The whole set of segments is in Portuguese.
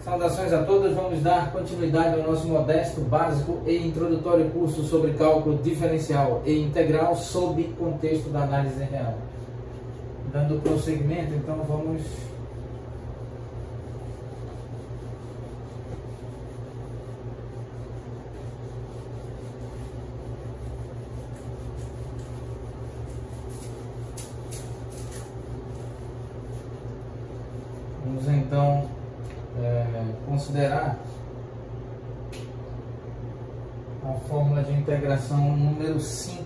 Saudações a todos, vamos dar continuidade ao nosso modesto, básico e introdutório curso sobre cálculo diferencial e integral sob contexto da análise real. Dando prosseguimento, então vamos então considerar a fórmula de integração número 5.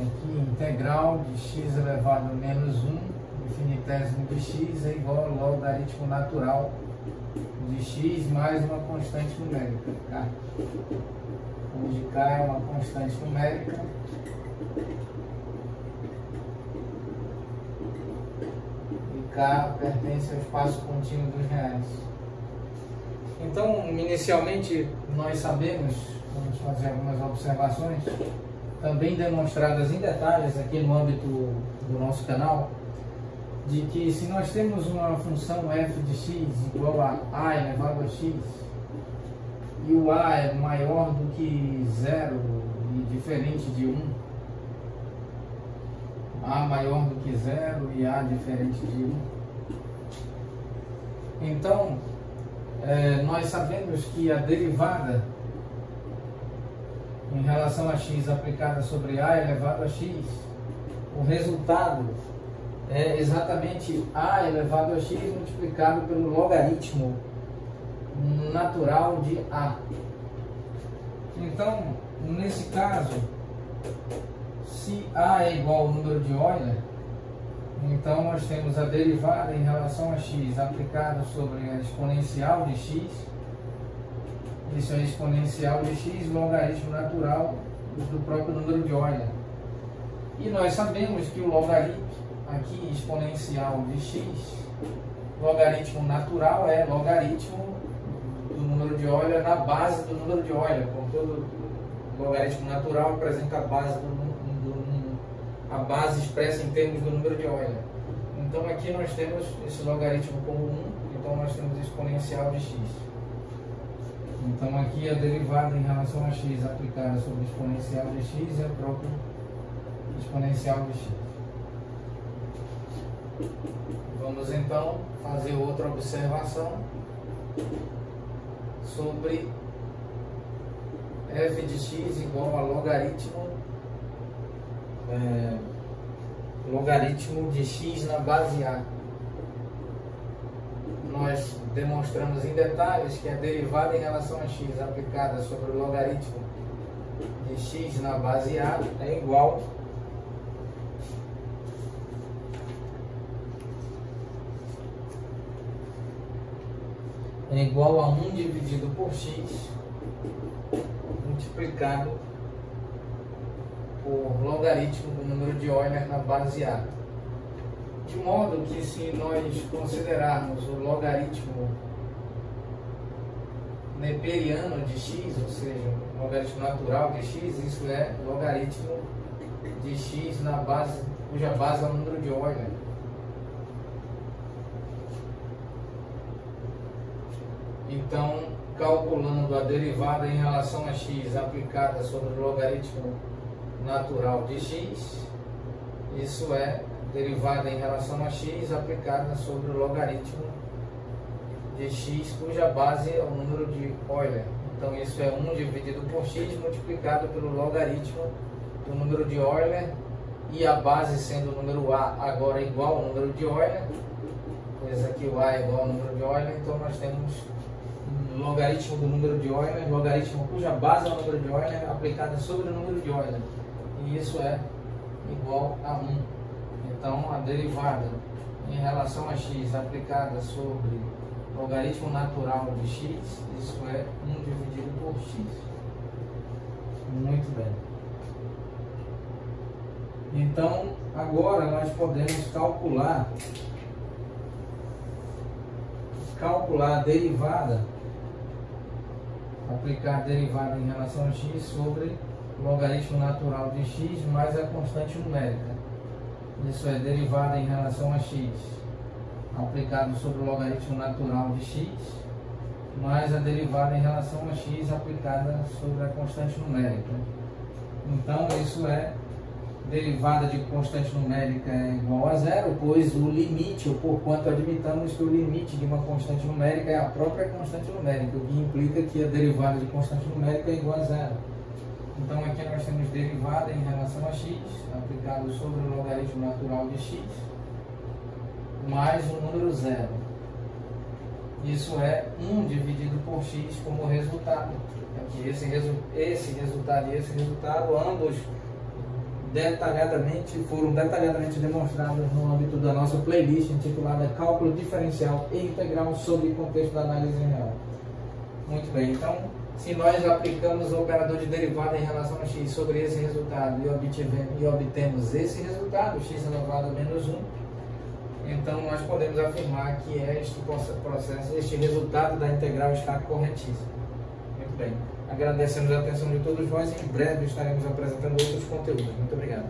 Aqui, integral de x elevado a menos 1, infinitésimo de x é igual ao logaritmo natural de x mais uma constante numérica, k. Onde k é uma constante numérica. K pertence ao espaço contínuo dos reais. Então, inicialmente, nós sabemos, vamos fazer algumas observações, também demonstradas em detalhes aqui no âmbito do nosso canal, de que se nós temos uma função f de x igual a elevado a x, e o a é maior do que 0 e diferente de 1, a maior do que 0 e a diferente de 1. Então, nós sabemos que a derivada em relação a x aplicada sobre a elevado a x, o resultado é exatamente a elevado a x multiplicado pelo logaritmo natural de a. Então, nesse caso, se a é igual ao número de Euler, então nós temos a derivada em relação a x aplicada sobre a exponencial de x. Isso é exponencial de x, logaritmo natural do próprio número de Euler. E nós sabemos que o logaritmo, aqui exponencial de x, logaritmo natural é logaritmo do número de Euler na base do número de Euler. Como todo logaritmo natural apresenta a base a base expressa em termos do número de Euler. Então aqui nós temos esse logaritmo como 1, então nós temos exponencial de x. Então aqui a derivada em relação a x aplicada sobre exponencial de x é o próprio exponencial de x. Vamos então fazer outra observação sobre f de x igual a logaritmo de x na base a. Nós demonstramos em detalhes que a derivada em relação a x aplicada sobre o logaritmo de x na base a é igual a 1 dividido por x multiplicado por logaritmo do número de Euler na base a. De modo que, se nós considerarmos o logaritmo neperiano de x, ou seja, o logaritmo natural de x, isso é logaritmo de x na base, cuja base é o número de Euler. Então, calculando a derivada em relação a x aplicada sobre o logaritmo natural de x, isso é derivada em relação a x aplicada sobre o logaritmo de x cuja base é o número de Euler. Então isso é 1 dividido por x multiplicado pelo logaritmo do número de Euler, e a base sendo o número a agora igual ao número de Euler, pois aqui o a é igual ao número de Euler, então nós temos logaritmo do número de Euler, logaritmo cuja base é o número de Euler aplicada sobre o número de Euler, e isso é igual a 1. Então a derivada em relação a x aplicada sobre logaritmo natural de x, isso é 1 dividido por x. Muito bem. Então agora nós podemos calcular a derivada, aplicar a derivada em relação a x sobre logaritmo natural de x mais a constante numérica. Isso é derivada em relação a x aplicado sobre o logaritmo natural de x, mais a derivada em relação a x aplicada sobre a constante numérica. Então, isso é derivada de constante numérica é igual a zero, pois o limite, ou por quanto admitamos que o limite de uma constante numérica é a própria constante numérica, o que implica que a derivada de constante numérica é igual a zero. Então aqui nós temos derivada em relação a x, aplicado sobre o logaritmo natural de x, mais o número zero. Isso é 1 dividido por x como resultado. Aqui esse resultado e esse resultado, ambos foram detalhadamente demonstrados no âmbito da nossa playlist intitulada Cálculo Diferencial e Integral sob contexto da análise real. Muito bem, então, se nós aplicamos o operador de derivada em relação a x sobre esse resultado e obtemos esse resultado, x elevado a menos 1, então nós podemos afirmar que este processo, este resultado da integral está corretíssimo. Muito bem. Agradecemos a atenção de todos nós e em breve estaremos apresentando outros conteúdos. Muito obrigado.